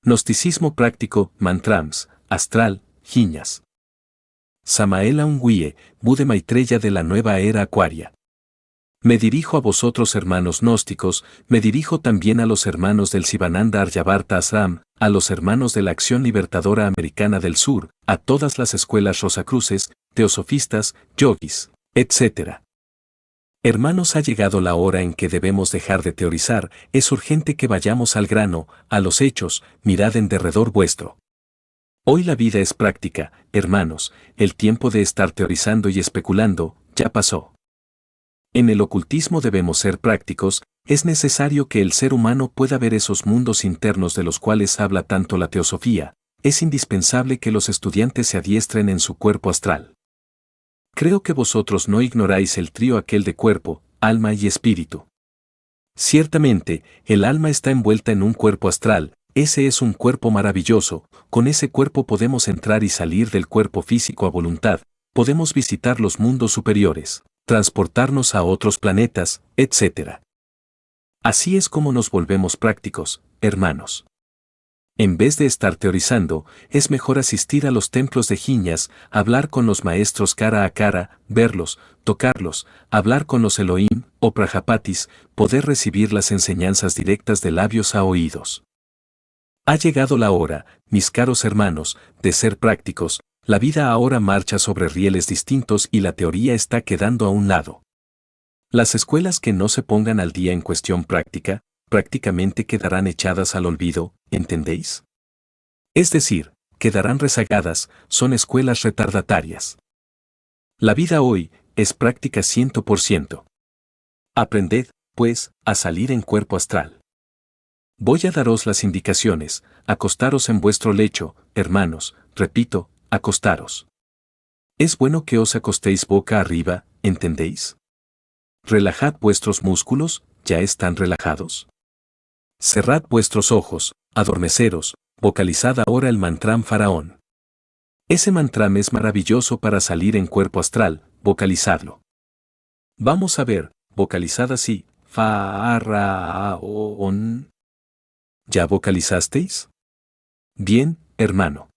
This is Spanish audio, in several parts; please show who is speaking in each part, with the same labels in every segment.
Speaker 1: Gnosticismo práctico, mantrams, astral, jiñas. Samael Aungüe, Bude Maitreya de la nueva era acuaria. Me dirijo a vosotros hermanos gnósticos, me dirijo también a los hermanos del Sivananda Aryavarta Ashram, a los hermanos de la Acción Libertadora Americana del Sur, a todas las escuelas rosacruces, teosofistas, yogis, etc. Hermanos, ha llegado la hora en que debemos dejar de teorizar, es urgente que vayamos al grano, a los hechos, mirad en derredor vuestro. Hoy la vida es práctica, hermanos, el tiempo de estar teorizando y especulando, ya pasó. En el ocultismo debemos ser prácticos, es necesario que el ser humano pueda ver esos mundos internos de los cuales habla tanto la teosofía, es indispensable que los estudiantes se adiestren en su cuerpo astral. Creo que vosotros no ignoráis el trío aquel de cuerpo, alma y espíritu. Ciertamente, el alma está envuelta en un cuerpo astral, ese es un cuerpo maravilloso, con ese cuerpo podemos entrar y salir del cuerpo físico a voluntad, podemos visitar los mundos superiores, transportarnos a otros planetas, etc. Así es como nos volvemos prácticos, hermanos. En vez de estar teorizando, es mejor asistir a los templos de jiñas, hablar con los maestros cara a cara, verlos, tocarlos, hablar con los Elohim o Prajapatis, poder recibir las enseñanzas directas de labios a oídos. Ha llegado la hora, mis caros hermanos, de ser prácticos. La vida ahora marcha sobre rieles distintos y la teoría está quedando a un lado. Las escuelas que no se pongan al día en cuestión práctica, prácticamente quedarán echadas al olvido, ¿entendéis? Es decir, quedarán rezagadas, son escuelas retardatarias. La vida hoy es práctica 100%. Aprended, pues, a salir en cuerpo astral. Voy a daros las indicaciones, acostaros en vuestro lecho, hermanos, repito, acostaros. Es bueno que os acostéis boca arriba, ¿entendéis? Relajad vuestros músculos, ¿ya están relajados? Cerrad vuestros ojos, adormeceros, vocalizad ahora el mantram faraón. Ese mantram es maravilloso para salir en cuerpo astral, vocalizadlo. Vamos a ver, vocalizad así, fa-ra-on. ¿Ya vocalizasteis? Bien, hermano.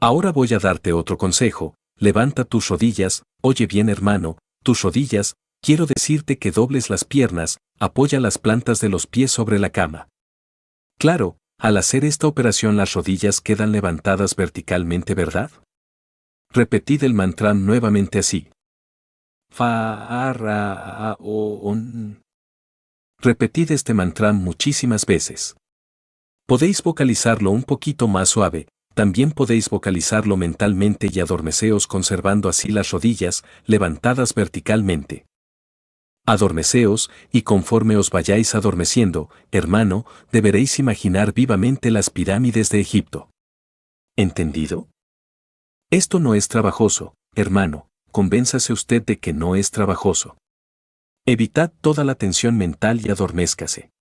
Speaker 1: Ahora voy a darte otro consejo, levanta tus rodillas, oye bien hermano, tus rodillas, quiero decirte que dobles las piernas, apoya las plantas de los pies sobre la cama. Claro, al hacer esta operación las rodillas quedan levantadas verticalmente, ¿verdad? Repetid el mantra nuevamente así. Fa-ra-on. Repetid este mantra muchísimas veces. Podéis vocalizarlo un poquito más suave. También podéis vocalizarlo mentalmente y adormeceos conservando así las rodillas levantadas verticalmente. Adormeceos, y conforme os vayáis adormeciendo, hermano, deberéis imaginar vivamente las pirámides de Egipto. ¿Entendido? Esto no es trabajoso, hermano, convénzase usted de que no es trabajoso. Evitad toda la tensión mental y adormézcase.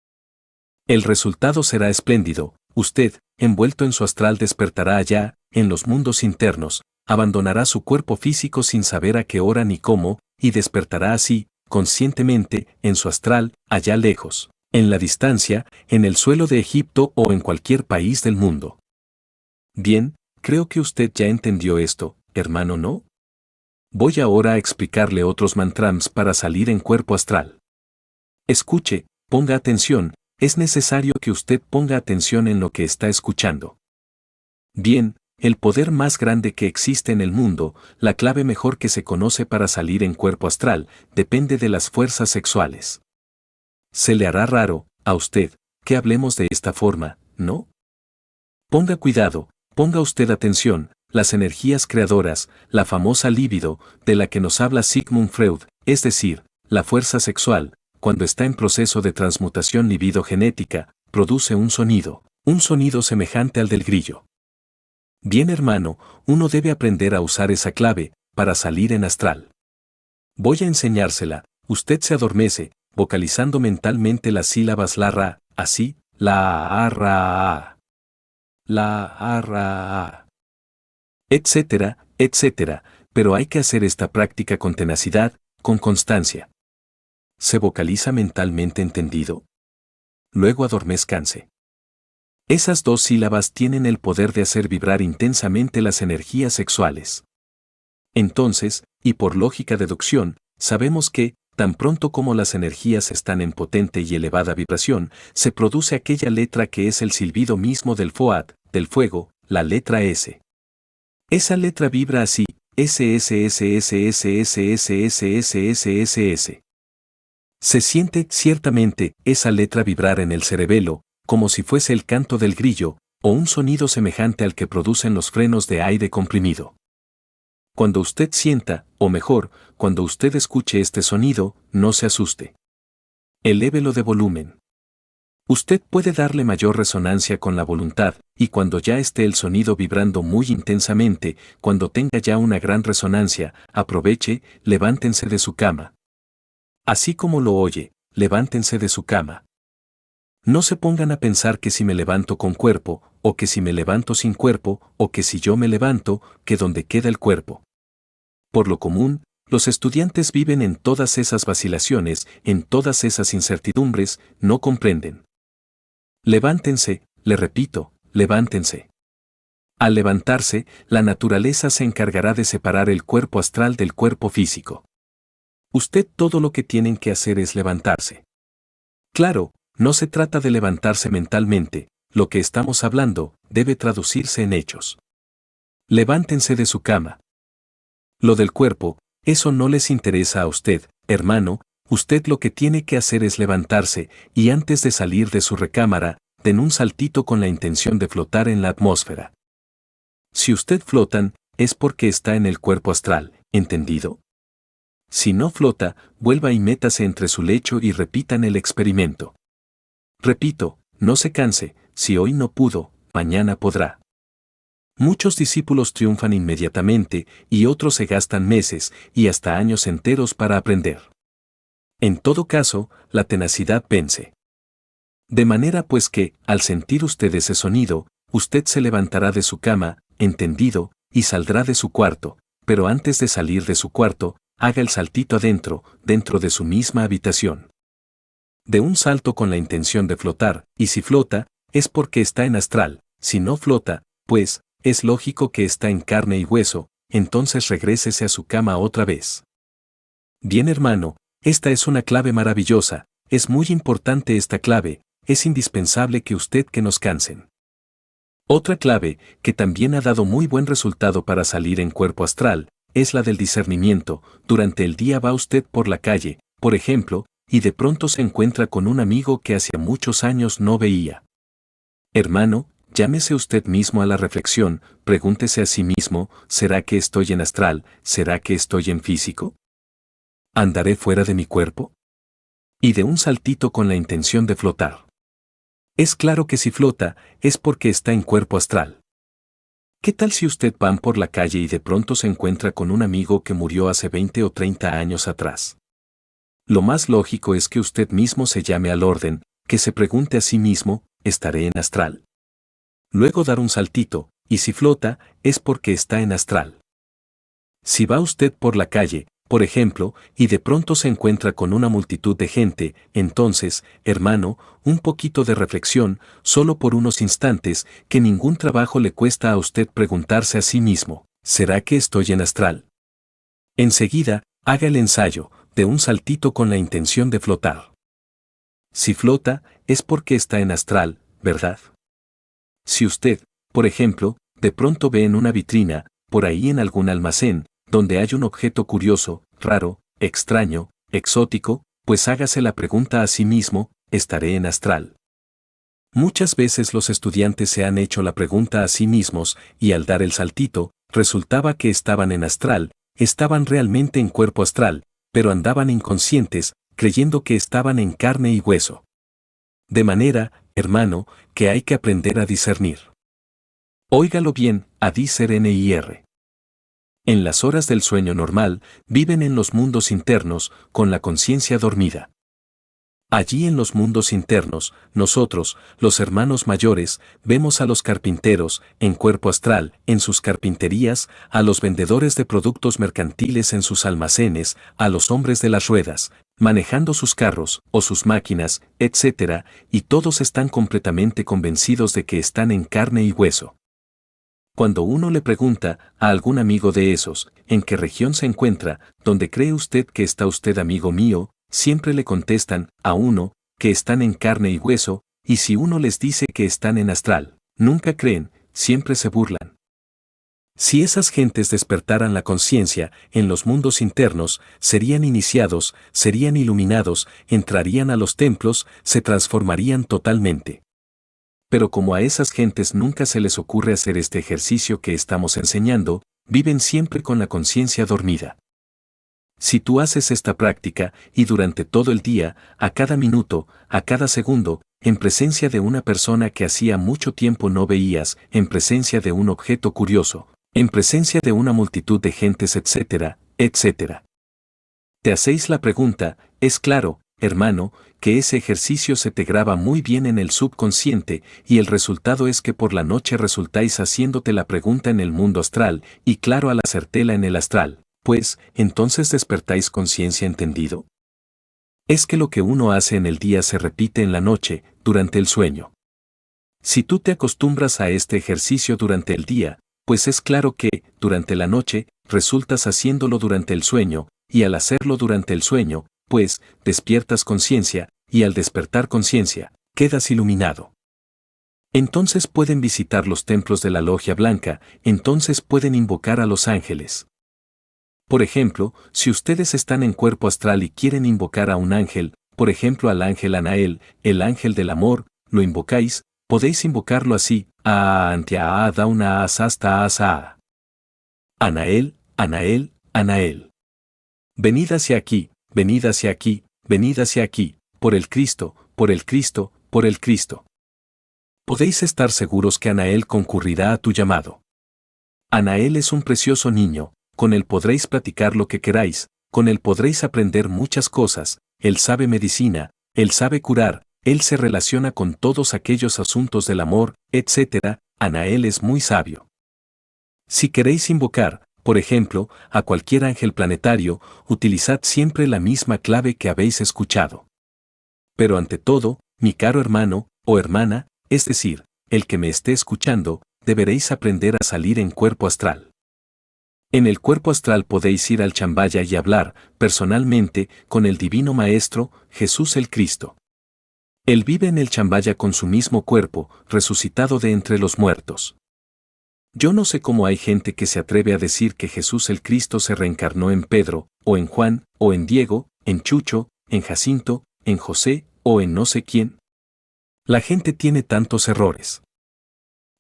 Speaker 1: El resultado será espléndido. Usted, envuelto en su astral, despertará allá, en los mundos internos, abandonará su cuerpo físico sin saber a qué hora ni cómo, y despertará así, conscientemente, en su astral, allá lejos, en la distancia, en el suelo de Egipto o en cualquier país del mundo. Bien, creo que usted ya entendió esto, hermano, ¿no? Voy ahora a explicarle otros mantrams para salir en cuerpo astral. Escuche, ponga atención. Es necesario que usted ponga atención en lo que está escuchando. Bien, el poder más grande que existe en el mundo, la clave mejor que se conoce para salir en cuerpo astral, depende de las fuerzas sexuales. Se le hará raro, a usted, que hablemos de esta forma, ¿no? Ponga cuidado, ponga usted atención, las energías creadoras, la famosa libido, de la que nos habla Sigmund Freud, es decir, la fuerza sexual, cuando está en proceso de transmutación libido-genética, produce un sonido semejante al del grillo. Bien hermano, uno debe aprender a usar esa clave, para salir en astral. Voy a enseñársela, usted se adormece, vocalizando mentalmente las sílabas la-ra, así, la-a-ra-a, la-a-ra-a, etcétera, etcétera, pero hay que hacer esta práctica con tenacidad, con constancia. ¿Se vocaliza mentalmente, entendido? Luego adormézcanse. Esas dos sílabas tienen el poder de hacer vibrar intensamente las energías sexuales. Entonces, y por lógica deducción, sabemos que, tan pronto como las energías están en potente y elevada vibración, se produce aquella letra que es el silbido mismo del FOAD, del fuego, la letra S. Esa letra vibra así, S S S S S S S S S S S S. Se siente, ciertamente, esa letra vibrar en el cerebelo, como si fuese el canto del grillo, o un sonido semejante al que producen los frenos de aire comprimido. Cuando usted sienta, o mejor, cuando usted escuche este sonido, no se asuste. Elévelo de volumen. Usted puede darle mayor resonancia con la voluntad, y cuando ya esté el sonido vibrando muy intensamente, cuando tenga ya una gran resonancia, aproveche, levántense de su cama. Así como lo oye, levántense de su cama. No se pongan a pensar que si me levanto con cuerpo, o que si me levanto sin cuerpo, o que si yo me levanto, que donde queda el cuerpo. Por lo común, los estudiantes viven en todas esas vacilaciones, en todas esas incertidumbres, no comprenden. Levántense, le repito, levántense. Al levantarse, la naturaleza se encargará de separar el cuerpo astral del cuerpo físico. Usted todo lo que tienen que hacer es levantarse. Claro, no se trata de levantarse mentalmente, lo que estamos hablando debe traducirse en hechos. Levántense de su cama. Lo del cuerpo, eso no les interesa a usted, hermano, usted lo que tiene que hacer es levantarse y antes de salir de su recámara, den un saltito con la intención de flotar en la atmósfera. Si usted flotan, es porque está en el cuerpo astral, ¿entendido? Si no flota, vuelva y métase entre su lecho y repitan el experimento. Repito, no se canse, si hoy no pudo, mañana podrá. Muchos discípulos triunfan inmediatamente y otros se gastan meses y hasta años enteros para aprender. En todo caso, la tenacidad vence. De manera pues que, al sentir usted ese sonido, usted se levantará de su cama, entendido, y saldrá de su cuarto, pero antes de salir de su cuarto, haga el saltito adentro, dentro de su misma habitación. De un salto con la intención de flotar, y si flota, es porque está en astral, si no flota, pues, es lógico que está en carne y hueso, entonces regrésese a su cama otra vez. Bien hermano, esta es una clave maravillosa, es muy importante esta clave, es indispensable que nos cansen. Otra clave, que también ha dado muy buen resultado para salir en cuerpo astral, es la del discernimiento. Durante el día va usted por la calle, por ejemplo, y de pronto se encuentra con un amigo que hacía muchos años no veía. Hermano, llámese usted mismo a la reflexión, pregúntese a sí mismo, ¿será que estoy en astral? ¿Será que estoy en físico? ¿Andaré fuera de mi cuerpo? Y de un saltito con la intención de flotar. Es claro que si flota, es porque está en cuerpo astral. ¿Qué tal si usted va por la calle y de pronto se encuentra con un amigo que murió hace 20 o 30 años atrás? Lo más lógico es que usted mismo se llame al orden, que se pregunte a sí mismo, ¿estaré en astral? Luego dar un saltito, y si flota, es porque está en astral. Si va usted por la calle, por ejemplo, y de pronto se encuentra con una multitud de gente, entonces, hermano, un poquito de reflexión, solo por unos instantes, que ningún trabajo le cuesta a usted preguntarse a sí mismo, ¿será que estoy en astral? Enseguida, haga el ensayo, de un saltito con la intención de flotar. Si flota, es porque está en astral, ¿verdad? Si usted, por ejemplo, de pronto ve en una vitrina, por ahí en algún almacén, donde hay un objeto curioso, raro, extraño, exótico, pues hágase la pregunta a sí mismo, ¿estaré en astral? Muchas veces los estudiantes se han hecho la pregunta a sí mismos, y al dar el saltito, resultaba que estaban en astral, estaban realmente en cuerpo astral, pero andaban inconscientes, creyendo que estaban en carne y hueso. De manera, hermano, que hay que aprender a discernir. Óigalo bien, a discernir. En las horas del sueño normal, viven en los mundos internos, con la conciencia dormida. Allí en los mundos internos, nosotros, los hermanos mayores, vemos a los carpinteros, en cuerpo astral, en sus carpinterías, a los vendedores de productos mercantiles en sus almacenes, a los hombres de las ruedas, manejando sus carros, o sus máquinas, etc., y todos están completamente convencidos de que están en carne y hueso. Cuando uno le pregunta a algún amigo de esos, ¿en qué región se encuentra? ¿Dónde cree usted que está usted, amigo mío? Siempre le contestan a uno que están en carne y hueso, y si uno les dice que están en astral, nunca creen, siempre se burlan. Si esas gentes despertaran la conciencia en los mundos internos, serían iniciados, serían iluminados, entrarían a los templos, se transformarían totalmente. Pero como a esas gentes nunca se les ocurre hacer este ejercicio que estamos enseñando, viven siempre con la conciencia dormida. Si tú haces esta práctica, y durante todo el día, a cada minuto, a cada segundo, en presencia de una persona que hacía mucho tiempo no veías, en presencia de un objeto curioso, en presencia de una multitud de gentes, etcétera, etcétera. Te hacéis la pregunta, es claro, hermano, que ese ejercicio se te graba muy bien en el subconsciente, y el resultado es que por la noche resultáis haciéndote la pregunta en el mundo astral, y claro al hacértela en el astral. Pues, entonces despertáis conciencia, ¿entendido? Es que lo que uno hace en el día se repite en la noche, durante el sueño. Si tú te acostumbras a este ejercicio durante el día, pues es claro que, durante la noche, resultas haciéndolo durante el sueño, y al hacerlo durante el sueño, pues, despiertas conciencia, y al despertar conciencia, quedas iluminado. Entonces pueden visitar los templos de la Logia Blanca, entonces pueden invocar a los ángeles. Por ejemplo, si ustedes están en cuerpo astral y quieren invocar a un ángel, por ejemplo al ángel Anael, el ángel del amor, lo invocáis, podéis invocarlo así, Antia Dauna Asasta Asa. Anael, Anael, Anael. Venid hacia aquí, venid hacia aquí, venid hacia aquí, por el Cristo, por el Cristo, por el Cristo. Podéis estar seguros que Anael concurrirá a tu llamado. Anael es un precioso niño. Con él podréis platicar lo que queráis, con él podréis aprender muchas cosas, él sabe medicina, él sabe curar, él se relaciona con todos aquellos asuntos del amor, etc. Anael es muy sabio. Si queréis invocar, por ejemplo, a cualquier ángel planetario, utilizad siempre la misma clave que habéis escuchado. Pero ante todo, mi caro hermano, o hermana, es decir, el que me esté escuchando, deberéis aprender a salir en cuerpo astral. En el cuerpo astral podéis ir al Chambaya y hablar, personalmente, con el Divino Maestro, Jesús el Cristo. Él vive en el Chambaya con su mismo cuerpo, resucitado de entre los muertos. Yo no sé cómo hay gente que se atreve a decir que Jesús el Cristo se reencarnó en Pedro, o en Juan, o en Diego, en Chucho, en Jacinto, en José, o en no sé quién. La gente tiene tantos errores.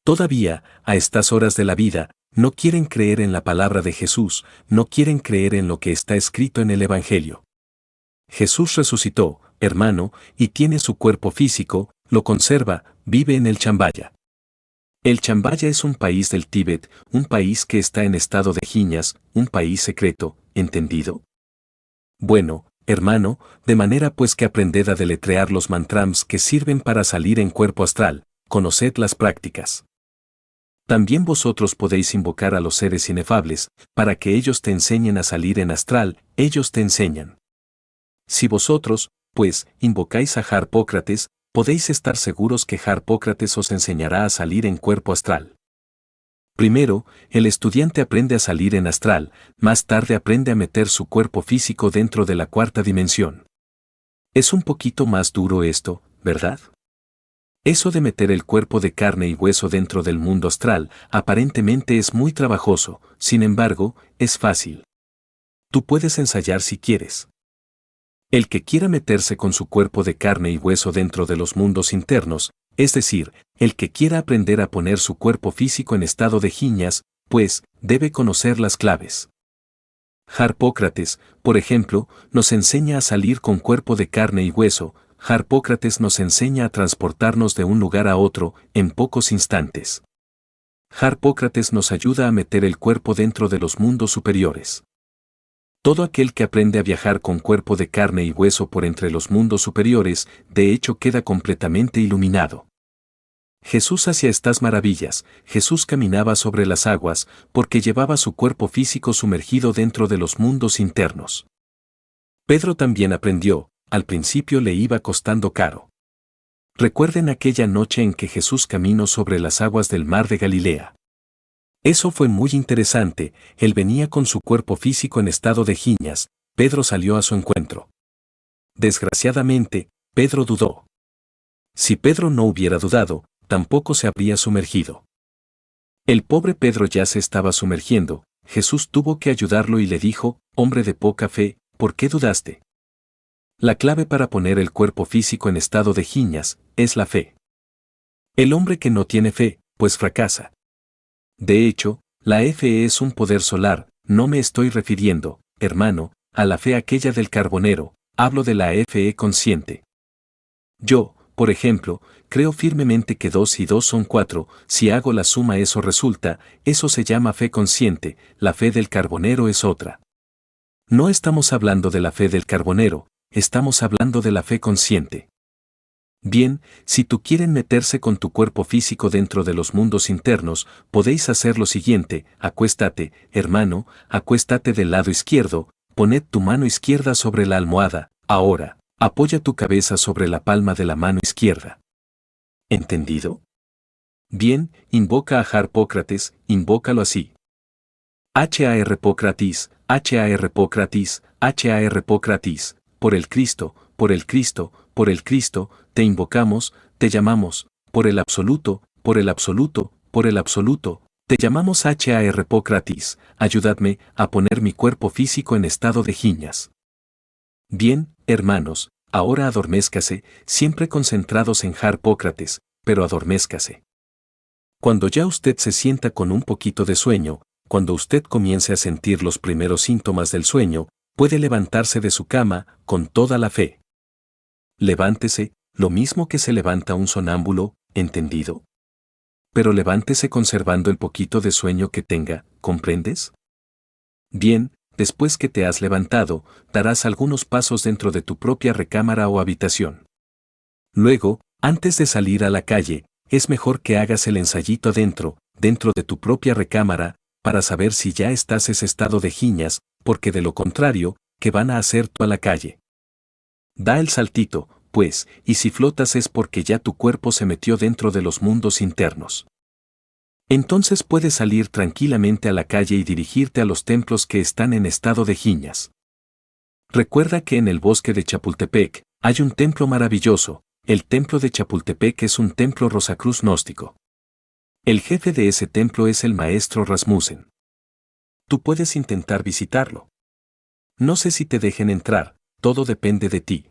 Speaker 1: Todavía, a estas horas de la vida, no quieren creer en la palabra de Jesús, no quieren creer en lo que está escrito en el Evangelio. Jesús resucitó, hermano, y tiene su cuerpo físico, lo conserva, vive en el Chambaya. El Chambaya es un país del Tíbet, un país que está en estado de jiñas, un país secreto, ¿entendido? Bueno, hermano, de manera pues que aprended a deletrear los mantrams que sirven para salir en cuerpo astral, conoced las prácticas. También vosotros podéis invocar a los seres inefables, para que ellos te enseñen a salir en astral, ellos te enseñan. Si vosotros, pues, invocáis a Harpócrates, podéis estar seguros que Harpócrates os enseñará a salir en cuerpo astral. Primero, el estudiante aprende a salir en astral, más tarde aprende a meter su cuerpo físico dentro de la cuarta dimensión. Es un poquito más duro esto, ¿verdad? Eso de meter el cuerpo de carne y hueso dentro del mundo astral, aparentemente es muy trabajoso, sin embargo, es fácil. Tú puedes ensayar si quieres. El que quiera meterse con su cuerpo de carne y hueso dentro de los mundos internos, es decir, el que quiera aprender a poner su cuerpo físico en estado de jiñas, pues, debe conocer las claves. Harpócrates, por ejemplo, nos enseña a salir con cuerpo de carne y hueso. Harpócrates nos enseña a transportarnos de un lugar a otro, en pocos instantes. Harpócrates nos ayuda a meter el cuerpo dentro de los mundos superiores. Todo aquel que aprende a viajar con cuerpo de carne y hueso por entre los mundos superiores, de hecho queda completamente iluminado. Jesús hacía estas maravillas, Jesús caminaba sobre las aguas, porque llevaba su cuerpo físico sumergido dentro de los mundos internos. Pedro también aprendió, al principio le iba costando caro. Recuerden aquella noche en que Jesús caminó sobre las aguas del mar de Galilea. Eso fue muy interesante, él venía con su cuerpo físico en estado de giñas, Pedro salió a su encuentro. Desgraciadamente, Pedro dudó. Si Pedro no hubiera dudado, tampoco se habría sumergido. El pobre Pedro ya se estaba sumergiendo, Jesús tuvo que ayudarlo y le dijo, hombre de poca fe, ¿por qué dudaste? La clave para poner el cuerpo físico en estado de giñas, es la fe. El hombre que no tiene fe, pues fracasa. De hecho, la fe es un poder solar, no me estoy refiriendo, hermano, a la fe aquella del carbonero, hablo de la fe consciente. Yo, por ejemplo, creo firmemente que 2 y 2 son 4, si hago la suma eso resulta, eso se llama fe consciente, la fe del carbonero es otra. No estamos hablando de la fe del carbonero, estamos hablando de la fe consciente. Bien, si tú quieren meterse con tu cuerpo físico dentro de los mundos internos, podéis hacer lo siguiente, acuéstate, hermano, acuéstate del lado izquierdo, poned tu mano izquierda sobre la almohada, ahora, apoya tu cabeza sobre la palma de la mano izquierda. ¿Entendido? Bien, invoca a Harpócrates, invócalo así. Harpócrates, Harpócrates, Harpócrates, por el Cristo, por el Cristo, por el Cristo, te invocamos, te llamamos, por el absoluto, por el absoluto, por el absoluto, te llamamos Harpócrates, ayúdame a poner mi cuerpo físico en estado de giñas. Bien, hermanos, ahora adormézcase, siempre concentrados en Harpócrates, pero adormézcase. Cuando ya usted se sienta con un poquito de sueño, cuando usted comience a sentir los primeros síntomas del sueño, puede levantarse de su cama con toda la fe. Levántese, lo mismo que se levanta un sonámbulo, ¿entendido? Pero levántese conservando el poquito de sueño que tenga, ¿comprendes? Bien, después que te has levantado, darás algunos pasos dentro de tu propia recámara o habitación. Luego, antes de salir a la calle, es mejor que hagas el ensayito dentro de tu propia recámara, para saber si ya estás ese estado de giñas, porque de lo contrario, ¿qué van a hacer tú a la calle? Da el saltito, pues, y si flotas es porque ya tu cuerpo se metió dentro de los mundos internos. Entonces puedes salir tranquilamente a la calle y dirigirte a los templos que están en estado de giñas. Recuerda que en el bosque de Chapultepec hay un templo maravilloso, el templo de Chapultepec es un templo Rosacruz gnóstico. El jefe de ese templo es el maestro Rasmussen. Tú puedes intentar visitarlo. No sé si te dejen entrar, todo depende de ti.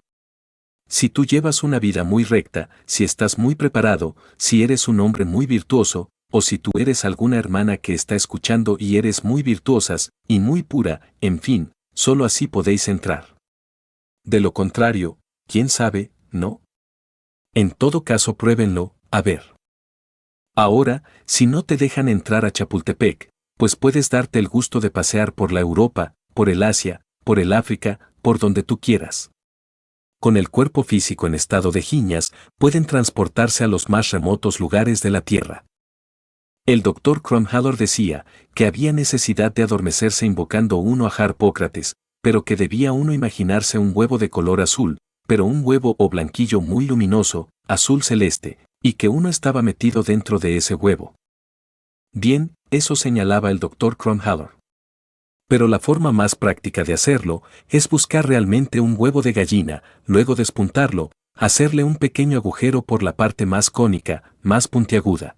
Speaker 1: Si tú llevas una vida muy recta, si estás muy preparado, si eres un hombre muy virtuoso, o si tú eres alguna hermana que está escuchando y eres muy virtuosas, y muy pura, en fin, solo así podéis entrar. De lo contrario, ¿quién sabe, no? En todo caso pruébenlo, a ver. Ahora, si no te dejan entrar a Chapultepec, pues puedes darte el gusto de pasear por la Europa, por el Asia, por el África, por donde tú quieras. Con el cuerpo físico en estado de giñas, pueden transportarse a los más remotos lugares de la Tierra. El Dr. Cromhaller decía que había necesidad de adormecerse invocando uno a Harpócrates, pero que debía uno imaginarse un huevo de color azul, pero un huevo o blanquillo muy luminoso, azul celeste, y que uno estaba metido dentro de ese huevo. Bien, eso señalaba el Dr. Cromhaller. Pero la forma más práctica de hacerlo es buscar realmente un huevo de gallina, luego despuntarlo, hacerle un pequeño agujero por la parte más cónica, más puntiaguda.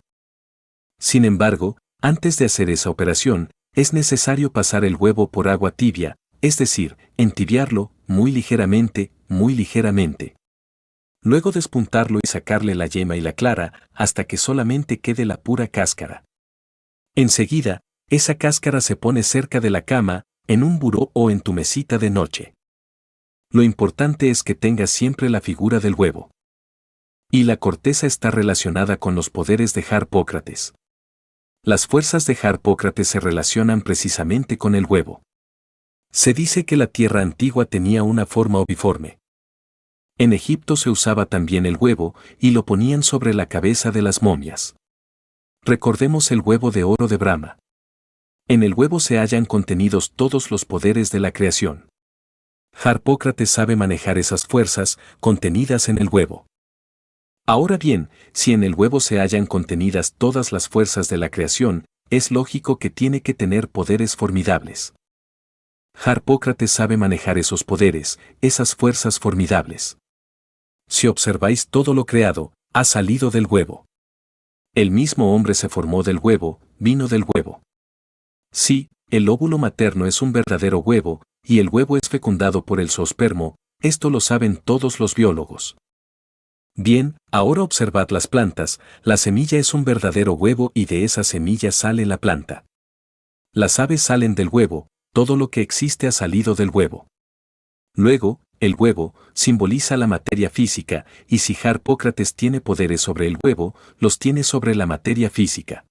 Speaker 1: Sin embargo, antes de hacer esa operación, es necesario pasar el huevo por agua tibia, es decir, entibiarlo, muy ligeramente, muy ligeramente. Luego despuntarlo y sacarle la yema y la clara, hasta que solamente quede la pura cáscara. Enseguida, esa cáscara se pone cerca de la cama, en un buró o en tu mesita de noche. Lo importante es que tengas siempre la figura del huevo. Y la corteza está relacionada con los poderes de Harpócrates. Las fuerzas de Harpócrates se relacionan precisamente con el huevo. Se dice que la tierra antigua tenía una forma oviforme. En Egipto se usaba también el huevo, y lo ponían sobre la cabeza de las momias. Recordemos el huevo de oro de Brahma. En el huevo se hallan contenidos todos los poderes de la creación. Harpócrates sabe manejar esas fuerzas contenidas en el huevo. Ahora bien, si en el huevo se hallan contenidas todas las fuerzas de la creación, es lógico que tiene que tener poderes formidables. Harpócrates sabe manejar esos poderes, esas fuerzas formidables. Si observáis todo lo creado, ha salido del huevo. El mismo hombre se formó del huevo, vino del huevo. Sí, el óvulo materno es un verdadero huevo, y el huevo es fecundado por el zoospermo, esto lo saben todos los biólogos. Bien, ahora observad las plantas, la semilla es un verdadero huevo y de esa semilla sale la planta. Las aves salen del huevo, todo lo que existe ha salido del huevo. Luego, el huevo simboliza la materia física, y si Harpócrates tiene poderes sobre el huevo, los tiene sobre la materia física.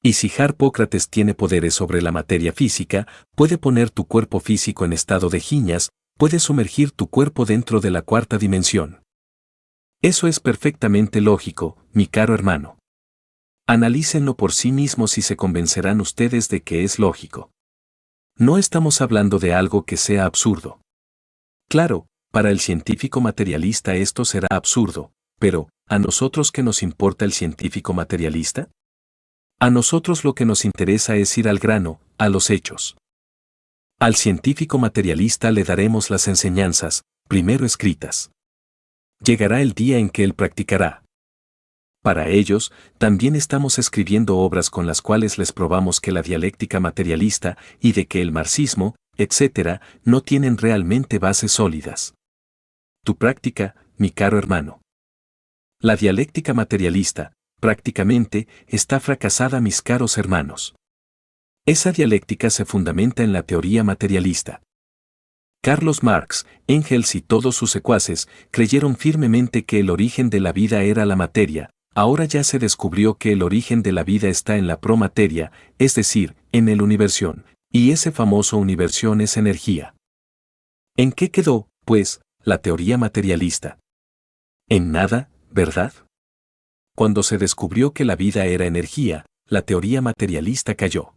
Speaker 1: Y si Harpócrates tiene poderes sobre la materia física, puede poner tu cuerpo físico en estado de giñas, puede sumergir tu cuerpo dentro de la cuarta dimensión. Eso es perfectamente lógico, mi caro hermano. Analícenlo por sí mismos y se convencerán ustedes de que es lógico. No estamos hablando de algo que sea absurdo. Claro, para el científico materialista esto será absurdo, pero, ¿a nosotros qué nos importa el científico materialista? A nosotros lo que nos interesa es ir al grano, a los hechos. Al científico materialista le daremos las enseñanzas, primero escritas. Llegará el día en que él practicará. Para ellos, también estamos escribiendo obras con las cuales les probamos que la dialéctica materialista y de que el marxismo, etc., no tienen realmente bases sólidas. Tu práctica, mi caro hermano. La dialéctica materialista, prácticamente, está fracasada, mis caros hermanos. Esa dialéctica se fundamenta en la teoría materialista. Carlos Marx, Engels y todos sus secuaces creyeron firmemente que el origen de la vida era la materia. Ahora ya se descubrió que el origen de la vida está en la promateria, es decir, en el universión, y ese famoso universión es energía. ¿En qué quedó, pues, la teoría materialista? En nada, ¿verdad? Cuando se descubrió que la vida era energía, la teoría materialista cayó.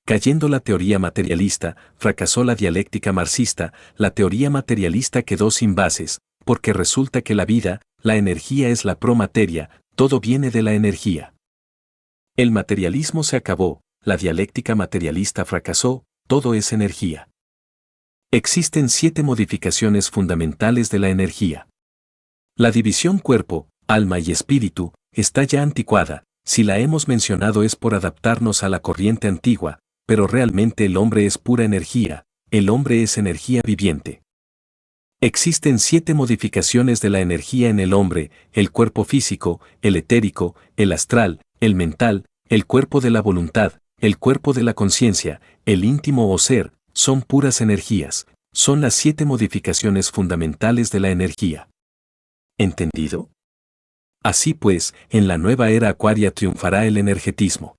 Speaker 1: Cayendo la teoría materialista, fracasó la dialéctica marxista, la teoría materialista quedó sin bases, porque resulta que la vida, la energía es la promateria, todo viene de la energía. El materialismo se acabó, la dialéctica materialista fracasó, todo es energía. Existen 7 modificaciones fundamentales de la energía. La división cuerpo, alma y espíritu, está ya anticuada, si la hemos mencionado es por adaptarnos a la corriente antigua, pero realmente el hombre es pura energía, el hombre es energía viviente. Existen 7 modificaciones de la energía en el hombre, el cuerpo físico, el etérico, el astral, el mental, el cuerpo de la voluntad, el cuerpo de la conciencia, el íntimo o ser, son puras energías, son las 7 modificaciones fundamentales de la energía. ¿Entendido? Así pues, en la nueva era acuaria triunfará el energetismo.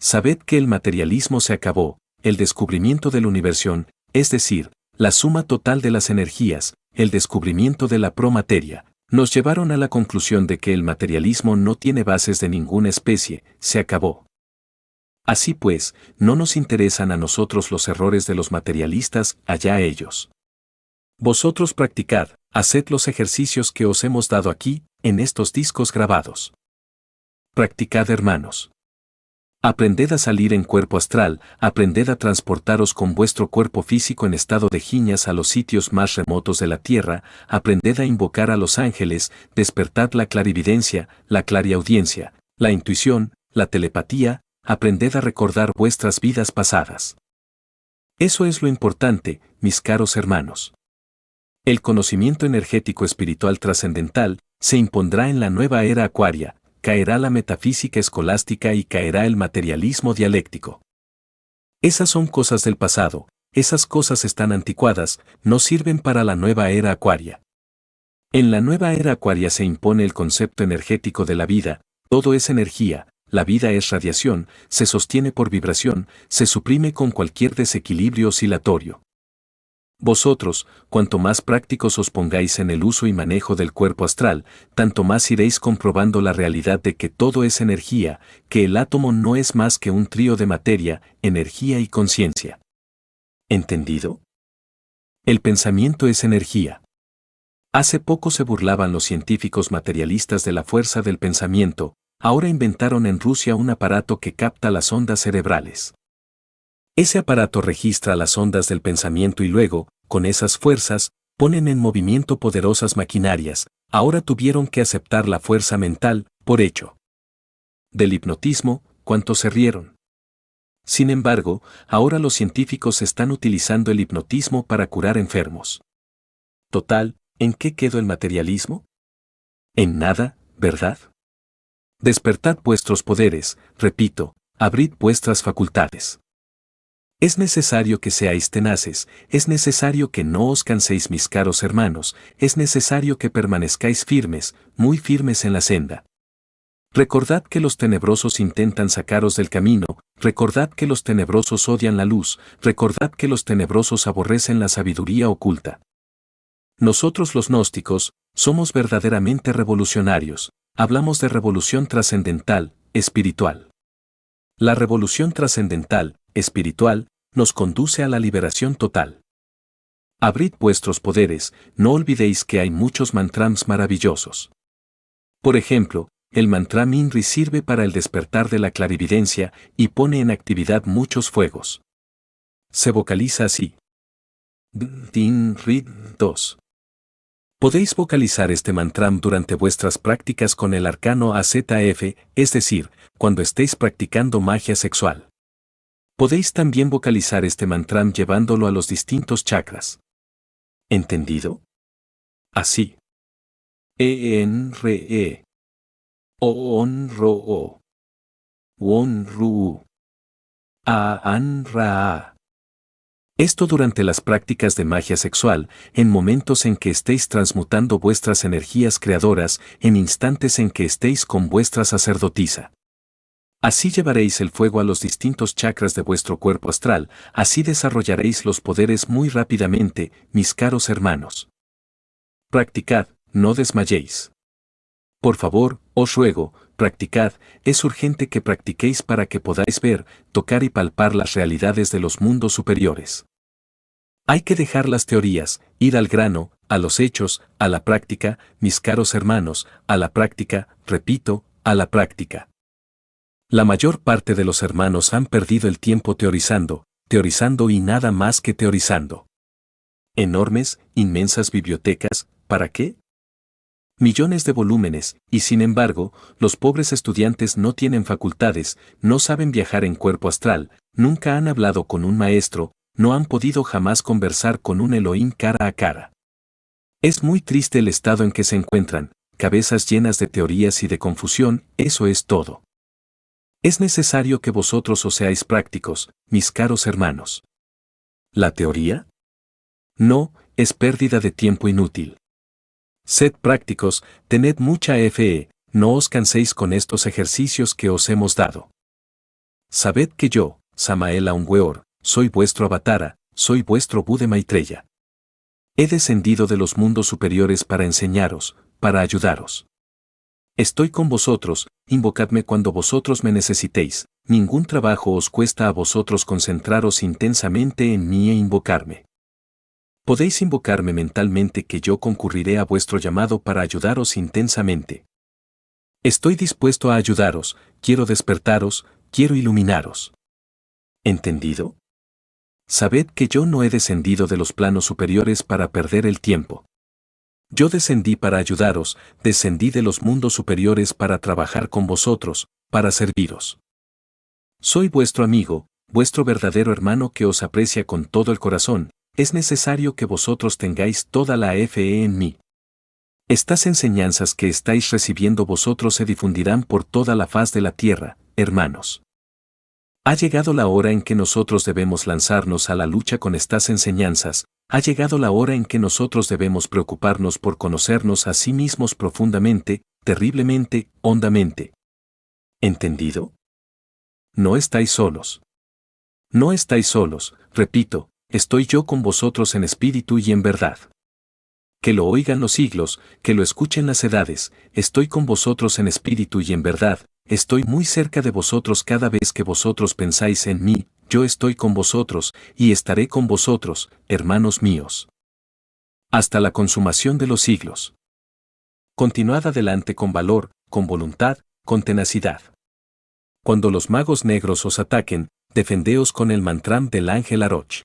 Speaker 1: Sabed que el materialismo se acabó, el descubrimiento del universo, es decir, la suma total de las energías, el descubrimiento de la promateria, nos llevaron a la conclusión de que el materialismo no tiene bases de ninguna especie, se acabó. Así pues, no nos interesan a nosotros los errores de los materialistas, allá ellos. Vosotros practicad, haced los ejercicios que os hemos dado aquí, en estos discos grabados. Practicad, hermanos. Aprended a salir en cuerpo astral, aprended a transportaros con vuestro cuerpo físico en estado de giñas a los sitios más remotos de la tierra, aprended a invocar a los ángeles, despertad la clarividencia, la clariaudiencia, la intuición, la telepatía, aprended a recordar vuestras vidas pasadas. Eso es lo importante, mis caros hermanos. El conocimiento energético espiritual trascendental se impondrá en la nueva era acuaria, caerá la metafísica escolástica y caerá el materialismo dialéctico. Esas son cosas del pasado, esas cosas están anticuadas, no sirven para la nueva era acuaria. En la nueva era acuaria se impone el concepto energético de la vida, todo es energía, la vida es radiación, se sostiene por vibración, se suprime con cualquier desequilibrio oscilatorio. Vosotros, cuanto más prácticos os pongáis en el uso y manejo del cuerpo astral, tanto más iréis comprobando la realidad de que todo es energía, que el átomo no es más que un trío de materia, energía y conciencia. ¿Entendido? El pensamiento es energía. Hace poco se burlaban los científicos materialistas de la fuerza del pensamiento, ahora inventaron en Rusia un aparato que capta las ondas cerebrales. Ese aparato registra las ondas del pensamiento y luego, con esas fuerzas, ponen en movimiento poderosas maquinarias. Ahora tuvieron que aceptar la fuerza mental, por hecho. Del hipnotismo, ¿cuántos se rieron? Sin embargo, ahora los científicos están utilizando el hipnotismo para curar enfermos. Total, ¿en qué quedó el materialismo? En nada, ¿verdad? Despertad vuestros poderes, repito, abrid vuestras facultades. Es necesario que seáis tenaces, es necesario que no os canséis, mis caros hermanos, es necesario que permanezcáis firmes, muy firmes en la senda. Recordad que los tenebrosos intentan sacaros del camino, recordad que los tenebrosos odian la luz, recordad que los tenebrosos aborrecen la sabiduría oculta. Nosotros los gnósticos, somos verdaderamente revolucionarios, hablamos de revolución trascendental, espiritual. La revolución trascendental, espiritual, nos conduce a la liberación total. Abrid vuestros poderes, no olvidéis que hay muchos mantrams maravillosos. Por ejemplo, el mantra Minri sirve para el despertar de la clarividencia y pone en actividad muchos fuegos. Se vocaliza así. Din Ri 2. Podéis vocalizar este mantram durante vuestras prácticas con el arcano AZF, es decir, cuando estéis practicando magia sexual. Podéis también vocalizar este mantram llevándolo a los distintos chakras. ¿Entendido? Así. E-N-R-E. O-On-Ro-O. Won-Ru. A-An-Ra. Esto durante las prácticas de magia sexual, en momentos en que estéis transmutando vuestras energías creadoras, en instantes en que estéis con vuestra sacerdotisa. Así llevaréis el fuego a los distintos chakras de vuestro cuerpo astral, así desarrollaréis los poderes muy rápidamente, mis caros hermanos. Practicad, no desmayéis. Por favor, os ruego, practicad, es urgente que practiquéis para que podáis ver, tocar y palpar las realidades de los mundos superiores. Hay que dejar las teorías, ir al grano, a los hechos, a la práctica, mis caros hermanos, a la práctica, repito, a la práctica. La mayor parte de los hermanos han perdido el tiempo teorizando, teorizando y nada más que teorizando. Enormes, inmensas bibliotecas, ¿para qué? Millones de volúmenes, y sin embargo, los pobres estudiantes no tienen facultades, no saben viajar en cuerpo astral, nunca han hablado con un maestro, no han podido jamás conversar con un Elohim cara a cara. Es muy triste el estado en que se encuentran, cabezas llenas de teorías y de confusión, eso es todo. Es necesario que vosotros os seáis prácticos, mis caros hermanos. ¿La teoría? No, es pérdida de tiempo inútil. Sed prácticos, tened mucha fe, no os canséis con estos ejercicios que os hemos dado. Sabed que yo, Samael Aungweor, soy vuestro avatara, soy vuestro Buda Maitreya. He descendido de los mundos superiores para enseñaros, para ayudaros. Estoy con vosotros, invocadme cuando vosotros me necesitéis, ningún trabajo os cuesta a vosotros concentraros intensamente en mí e invocarme. Podéis invocarme mentalmente que yo concurriré a vuestro llamado para ayudaros intensamente. Estoy dispuesto a ayudaros, quiero despertaros, quiero iluminaros. ¿Entendido? Sabed que yo no he descendido de los planos superiores para perder el tiempo. Yo descendí para ayudaros, descendí de los mundos superiores para trabajar con vosotros, para serviros. Soy vuestro amigo, vuestro verdadero hermano que os aprecia con todo el corazón, es necesario que vosotros tengáis toda la fe en mí. Estas enseñanzas que estáis recibiendo vosotros se difundirán por toda la faz de la tierra, hermanos. Ha llegado la hora en que nosotros debemos lanzarnos a la lucha con estas enseñanzas, ha llegado la hora en que nosotros debemos preocuparnos por conocernos a sí mismos profundamente, terriblemente, hondamente. ¿Entendido? No estáis solos. No estáis solos, repito, estoy yo con vosotros en espíritu y en verdad. Que lo oigan los siglos, que lo escuchen las edades, estoy con vosotros en espíritu y en verdad, estoy muy cerca de vosotros cada vez que vosotros pensáis en mí, yo estoy con vosotros, y estaré con vosotros, hermanos míos. Hasta la consumación de los siglos. Continuad adelante con valor, con voluntad, con tenacidad. Cuando los magos negros os ataquen, defendeos con el mantram del ángel Aroch.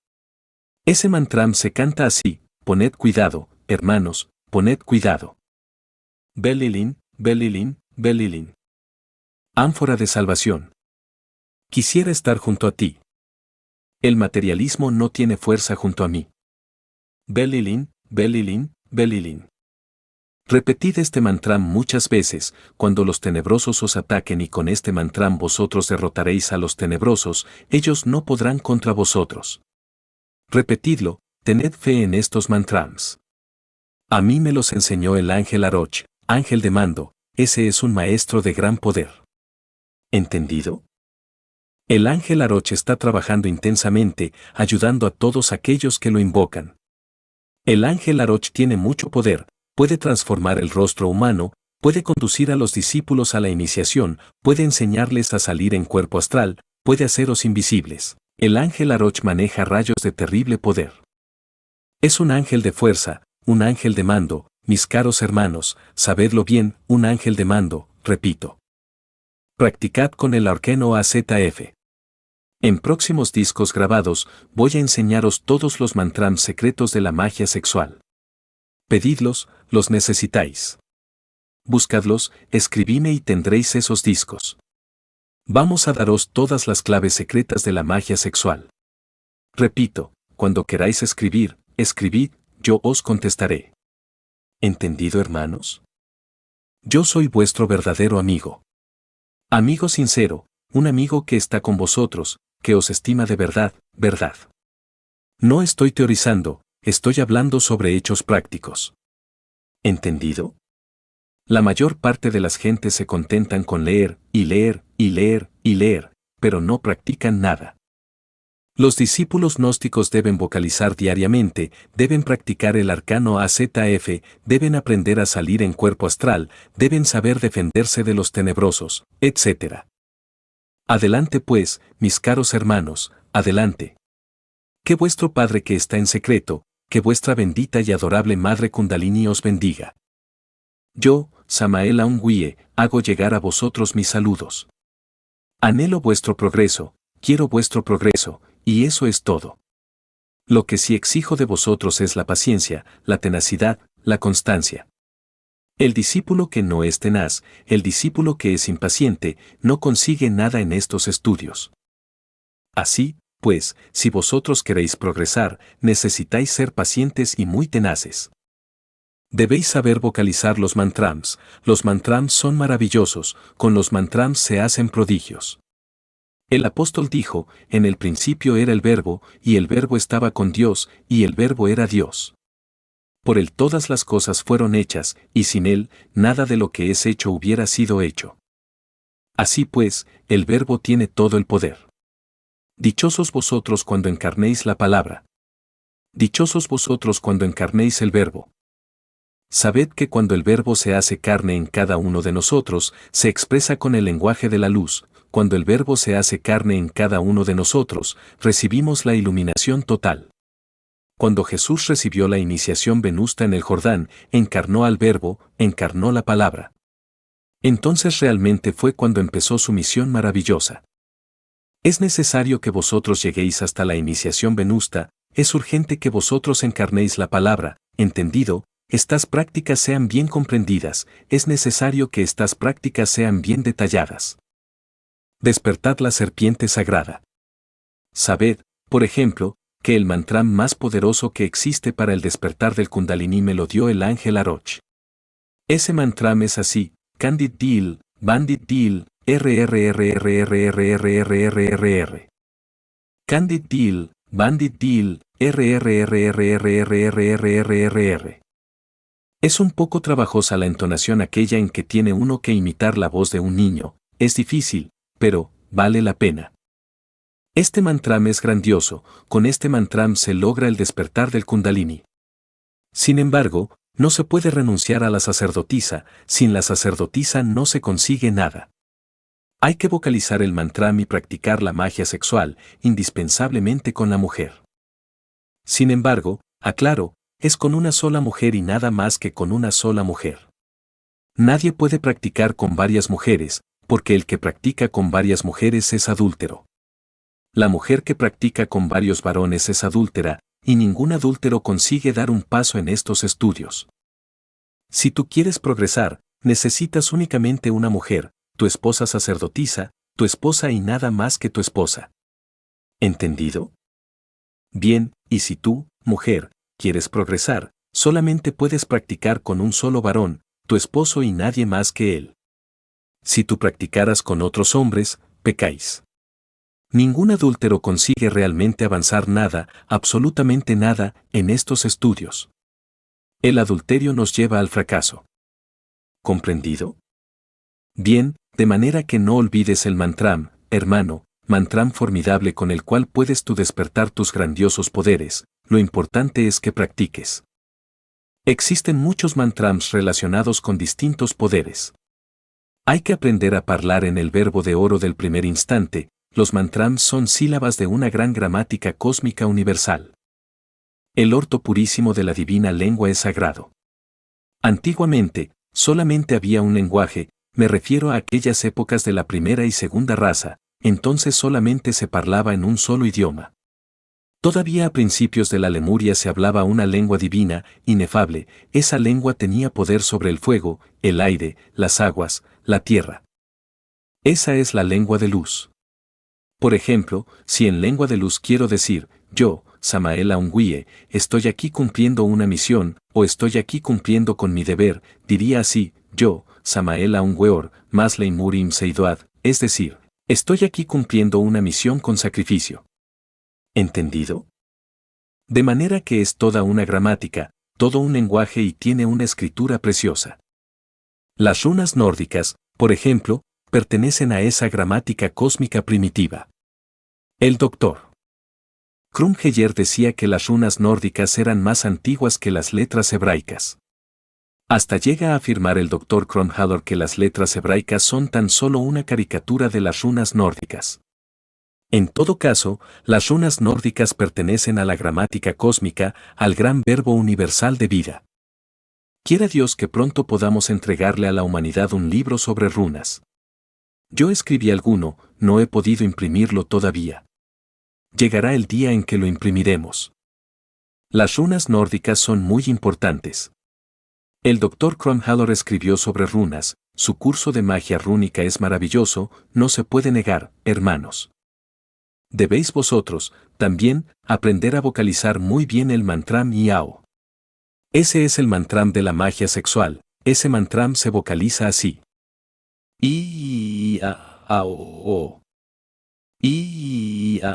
Speaker 1: Ese mantram se canta así: poned cuidado, hermanos, poned cuidado. Belilín, Belilín, Belilín. Ánfora de salvación. Quisiera estar junto a ti. El materialismo no tiene fuerza junto a mí. Belilín, Belilín, Belilín. Repetid este mantram muchas veces, cuando los tenebrosos os ataquen, y con este mantram vosotros derrotaréis a los tenebrosos, ellos no podrán contra vosotros. Repetidlo, tened fe en estos mantrams. A mí me los enseñó el ángel Aroch, ángel de mando, ese es un maestro de gran poder. ¿Entendido? El ángel Aroch está trabajando intensamente, ayudando a todos aquellos que lo invocan. El ángel Aroch tiene mucho poder, puede transformar el rostro humano, puede conducir a los discípulos a la iniciación, puede enseñarles a salir en cuerpo astral, puede haceros invisibles. El ángel Aroch maneja rayos de terrible poder. Es un ángel de fuerza, un ángel de mando, mis caros hermanos, sabedlo bien, un ángel de mando, repito. Practicad con el arcano AZF. En próximos discos grabados, voy a enseñaros todos los mantrams secretos de la magia sexual. Pedidlos, los necesitáis. Buscadlos, escribidme y tendréis esos discos. Vamos a daros todas las claves secretas de la magia sexual. Repito, cuando queráis escribir, escribid, yo os contestaré. ¿Entendido, hermanos? Yo soy vuestro verdadero amigo. Amigo sincero, un amigo que está con vosotros, que os estima de verdad, verdad. No estoy teorizando, estoy hablando sobre hechos prácticos. ¿Entendido? La mayor parte de las gentes se contentan con leer, y leer, y leer, y leer, pero no practican nada. Los discípulos gnósticos deben vocalizar diariamente, deben practicar el arcano AZF, deben aprender a salir en cuerpo astral, deben saber defenderse de los tenebrosos, etc. Adelante pues, mis caros hermanos, adelante. Que vuestro Padre que está en secreto, que vuestra bendita y adorable Madre Kundalini os bendiga. Yo, Samael Aung Weie, hago llegar a vosotros mis saludos. Anhelo vuestro progreso, quiero vuestro progreso, y eso es todo. Lo que sí exijo de vosotros es la paciencia, la tenacidad, la constancia. El discípulo que no es tenaz, el discípulo que es impaciente, no consigue nada en estos estudios. Así, pues, si vosotros queréis progresar, necesitáis ser pacientes y muy tenaces. Debéis saber vocalizar los mantrams son maravillosos, con los mantrams se hacen prodigios. El apóstol dijo, en el principio era el Verbo, y el Verbo estaba con Dios, y el Verbo era Dios. Por él todas las cosas fueron hechas, y sin él, nada de lo que es hecho hubiera sido hecho. Así pues, el Verbo tiene todo el poder. Dichosos vosotros cuando encarnéis la palabra. Dichosos vosotros cuando encarnéis el Verbo. Sabed que cuando el Verbo se hace carne en cada uno de nosotros, se expresa con el lenguaje de la luz. Cuando el Verbo se hace carne en cada uno de nosotros, recibimos la iluminación total. Cuando Jesús recibió la iniciación venusta en el Jordán, encarnó al Verbo, encarnó la palabra. Entonces realmente fue cuando empezó su misión maravillosa. Es necesario que vosotros lleguéis hasta la iniciación venusta, es urgente que vosotros encarnéis la palabra, ¿entendido? Estas prácticas sean bien comprendidas, es necesario que estas prácticas sean bien detalladas. Despertad la serpiente sagrada. Sabed, por ejemplo, que el mantram más poderoso que existe para el despertar del Kundalini me lo dio el ángel Aroch. Ese mantram es así: Candid Dil, Bandit Dil, RRRRRRRRRRR. Candid Dil, Bandit Dil, RRRRRRRRRRR. Es un poco trabajosa la entonación aquella en que tiene uno que imitar la voz de un niño, es difícil, pero vale la pena. Este mantram es grandioso, con este mantram se logra el despertar del Kundalini. Sin embargo, no se puede renunciar a la sacerdotisa, sin la sacerdotisa no se consigue nada. Hay que vocalizar el mantram y practicar la magia sexual, indispensablemente con la mujer. Sin embargo, aclaro, es con una sola mujer y nada más que con una sola mujer. Nadie puede practicar con varias mujeres, porque el que practica con varias mujeres es adúltero. La mujer que practica con varios varones es adúltera, y ningún adúltero consigue dar un paso en estos estudios. Si tú quieres progresar, necesitas únicamente una mujer, tu esposa sacerdotisa, tu esposa y nada más que tu esposa. ¿Entendido? Bien, y si tú, mujer, quieres progresar, solamente puedes practicar con un solo varón, tu esposo y nadie más que él. Si tú practicaras con otros hombres, pecáis. Ningún adúltero consigue realmente avanzar nada, absolutamente nada, en estos estudios. El adulterio nos lleva al fracaso. ¿Comprendido? Bien, de manera que no olvides el mantram, hermano, mantram formidable con el cual puedes tú despertar tus grandiosos poderes, lo importante es que practiques. Existen muchos mantrams relacionados con distintos poderes. Hay que aprender a hablar en el verbo de oro del primer instante. Los mantrams son sílabas de una gran gramática cósmica universal. El orto purísimo de la divina lengua es sagrado. Antiguamente, solamente había un lenguaje, me refiero a aquellas épocas de la primera y segunda raza, entonces solamente se parlaba en un solo idioma. Todavía a principios de la Lemuria se hablaba una lengua divina, inefable, esa lengua tenía poder sobre el fuego, el aire, las aguas, la tierra. Esa es la lengua de luz. Por ejemplo, si en lengua de luz quiero decir, yo, Samael Aungüe, estoy aquí cumpliendo una misión, o estoy aquí cumpliendo con mi deber, diría así, yo, Samael Aungüeor, Masley Murim Seidoad, es decir, estoy aquí cumpliendo una misión con sacrificio. ¿Entendido? De manera que es toda una gramática, todo un lenguaje y tiene una escritura preciosa. Las runas nórdicas, por ejemplo, pertenecen a esa gramática cósmica primitiva. El Dr. Krumheyer decía que las runas nórdicas eran más antiguas que las letras hebraicas. Hasta llega a afirmar el Dr. Krumheller que las letras hebraicas son tan solo una caricatura de las runas nórdicas. En todo caso, las runas nórdicas pertenecen a la gramática cósmica, al gran verbo universal de vida. Quiera Dios que pronto podamos entregarle a la humanidad un libro sobre runas. Yo escribí alguno, no he podido imprimirlo todavía. Llegará el día en que lo imprimiremos. Las runas nórdicas son muy importantes. El Dr. Krumheller escribió sobre runas, su curso de magia rúnica es maravilloso, no se puede negar, hermanos. Debéis vosotros, también, aprender a vocalizar muy bien el mantram Iao. Ese es el mantram de la magia sexual, ese mantram se vocaliza así. I-A-O-O. I-A-O-O.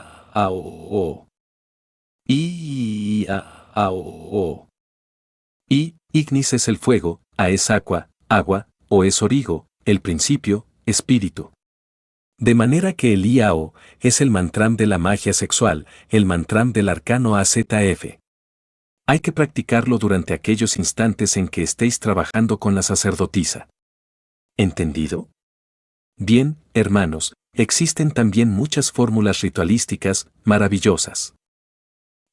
Speaker 1: I-A-O-O. Y, ignis es el fuego, A es agua, O es origo, el principio, espíritu. De manera que el Iao es el mantram de la magia sexual, el mantram del arcano AZF. Hay que practicarlo durante aquellos instantes en que estéis trabajando con la sacerdotisa. ¿Entendido? Bien, hermanos, existen también muchas fórmulas ritualísticas maravillosas.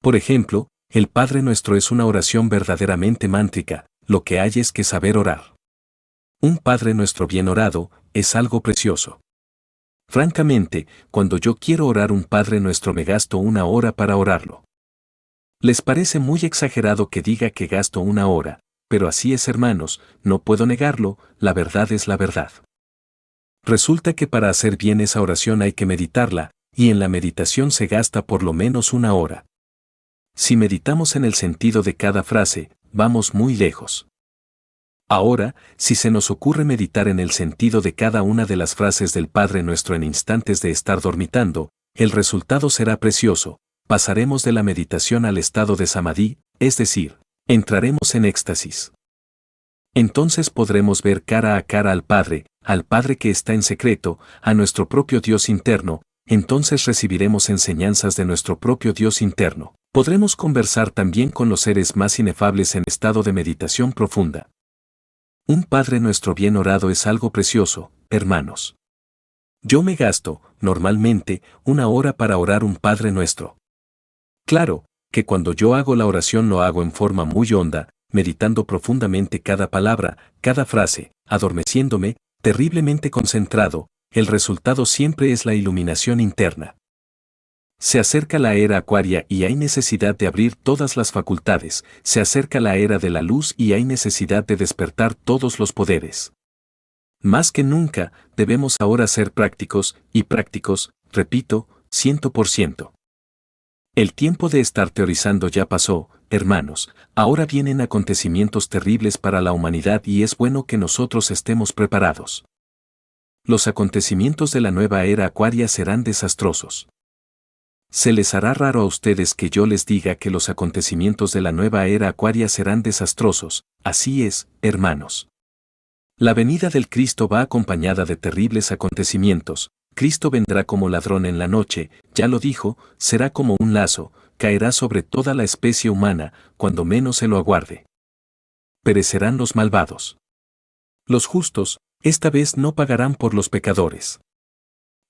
Speaker 1: Por ejemplo, el Padre Nuestro es una oración verdaderamente mántrica, lo que hay es que saber orar. Un Padre Nuestro bien orado es algo precioso. Francamente, cuando yo quiero orar un Padre Nuestro me gasto una hora para orarlo. Les parece muy exagerado que diga que gasto una hora, pero así es, hermanos, no puedo negarlo, la verdad es la verdad. Resulta que para hacer bien esa oración hay que meditarla, y en la meditación se gasta por lo menos una hora. Si meditamos en el sentido de cada frase, vamos muy lejos. Ahora, si se nos ocurre meditar en el sentido de cada una de las frases del Padre Nuestro en instantes de estar dormitando, el resultado será precioso, pasaremos de la meditación al estado de samadhi, es decir, entraremos en éxtasis. Entonces podremos ver cara a cara al Padre que está en secreto, a nuestro propio Dios interno, entonces recibiremos enseñanzas de nuestro propio Dios interno. Podremos conversar también con los seres más inefables en estado de meditación profunda. Un Padre Nuestro bien orado es algo precioso, hermanos. Yo me gasto, normalmente, 1 hora para orar un Padre Nuestro. Claro, que cuando yo hago la oración lo hago en forma muy honda, meditando profundamente cada palabra, cada frase, adormeciéndome, terriblemente concentrado, el resultado siempre es la iluminación interna. Se acerca la era acuaria y hay necesidad de abrir todas las facultades, se acerca la era de la luz y hay necesidad de despertar todos los poderes. Más que nunca, debemos ahora ser prácticos, y prácticos, repito, 100%. El tiempo de estar teorizando ya pasó, hermanos, ahora vienen acontecimientos terribles para la humanidad y es bueno que nosotros estemos preparados. Los acontecimientos de la nueva era acuaria serán desastrosos. Se les hará raro a ustedes que yo les diga que los acontecimientos de la nueva era acuaria serán desastrosos, así es, hermanos. La venida del Cristo va acompañada de terribles acontecimientos. Cristo vendrá como ladrón en la noche, ya lo dijo, será como un lazo, caerá sobre toda la especie humana, cuando menos se lo aguarde. Perecerán los malvados. Los justos, esta vez no pagarán por los pecadores.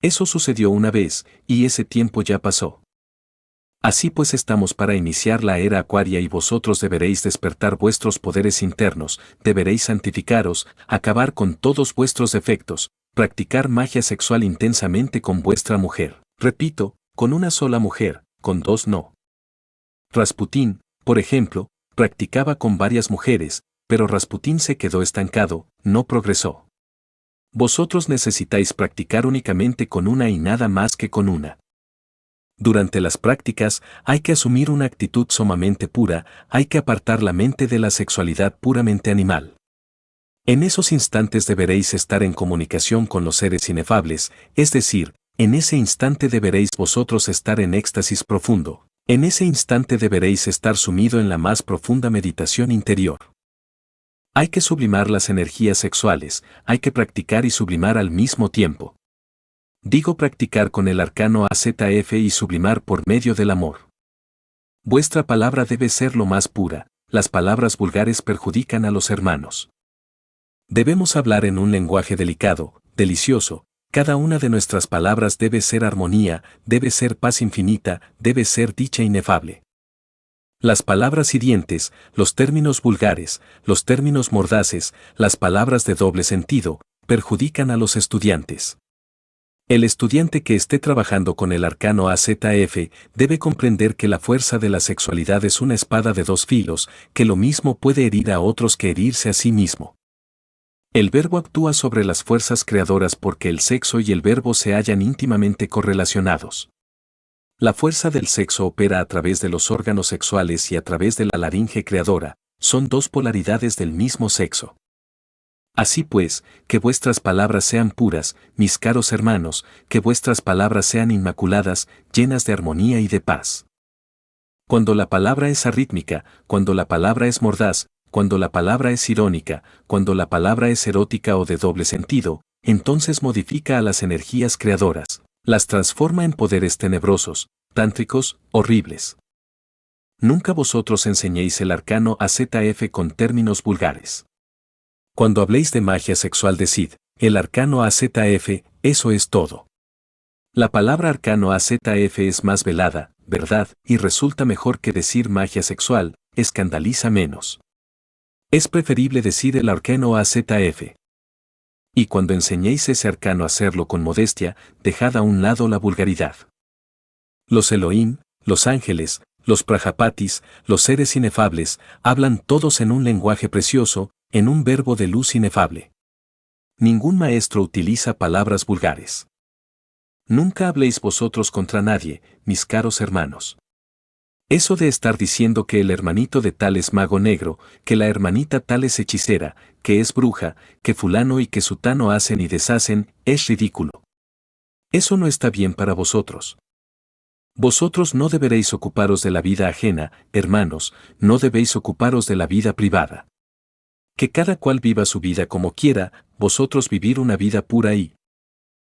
Speaker 1: Eso sucedió una vez, y ese tiempo ya pasó. Así pues estamos para iniciar la era acuaria y vosotros deberéis despertar vuestros poderes internos, deberéis santificaros, acabar con todos vuestros defectos, practicar magia sexual intensamente con vuestra mujer. Repito, con una sola mujer, con dos no. Rasputín, por ejemplo, practicaba con varias mujeres, pero Rasputín se quedó estancado, no progresó. Vosotros necesitáis practicar únicamente con una y nada más que con una. Durante las prácticas hay que asumir una actitud sumamente pura, hay que apartar la mente de la sexualidad puramente animal. En esos instantes deberéis estar en comunicación con los seres inefables, es decir, en ese instante deberéis vosotros estar en éxtasis profundo, en ese instante deberéis estar sumido en la más profunda meditación interior. Hay que sublimar las energías sexuales, hay que practicar y sublimar al mismo tiempo. Digo practicar con el arcano AZF y sublimar por medio del amor. Vuestra palabra debe ser lo más pura, las palabras vulgares perjudican a los hermanos. Debemos hablar en un lenguaje delicado, delicioso, cada una de nuestras palabras debe ser armonía, debe ser paz infinita, debe ser dicha inefable. Las palabras hirientes, los términos vulgares, los términos mordaces, las palabras de doble sentido, perjudican a los estudiantes. El estudiante que esté trabajando con el arcano AZF debe comprender que la fuerza de la sexualidad es una espada de dos filos, que lo mismo puede herir a otros que herirse a sí mismo. El verbo actúa sobre las fuerzas creadoras porque el sexo y el verbo se hallan íntimamente correlacionados. La fuerza del sexo opera a través de los órganos sexuales y a través de la laringe creadora, son dos polaridades del mismo sexo. Así pues, que vuestras palabras sean puras, mis caros hermanos, que vuestras palabras sean inmaculadas, llenas de armonía y de paz. Cuando la palabra es arrítmica, cuando la palabra es mordaz, cuando la palabra es irónica, cuando la palabra es erótica o de doble sentido, entonces modifica a las energías creadoras, las transforma en poderes tenebrosos, tántricos, horribles. Nunca vosotros enseñéis el arcano AZF con términos vulgares. Cuando habléis de magia sexual decid, el arcano AZF, eso es todo. La palabra arcano AZF es más velada, verdad, y resulta mejor que decir magia sexual, escandaliza menos. Es preferible decir el arcano AZF. Y cuando enseñéis ese arcano a hacerlo con modestia, dejad a un lado la vulgaridad. Los Elohim, los ángeles, los Prajapatis, los seres inefables, hablan todos en un lenguaje precioso, en un verbo de luz inefable. Ningún maestro utiliza palabras vulgares. Nunca habléis vosotros contra nadie, mis caros hermanos. Eso de estar diciendo que el hermanito de tal es mago negro, que la hermanita tal es hechicera, que es bruja, que fulano y que sutano hacen y deshacen, es ridículo. Eso no está bien para vosotros. Vosotros no deberéis ocuparos de la vida ajena, hermanos, no debéis ocuparos de la vida privada. Que cada cual viva su vida como quiera, vosotros vivir una vida pura y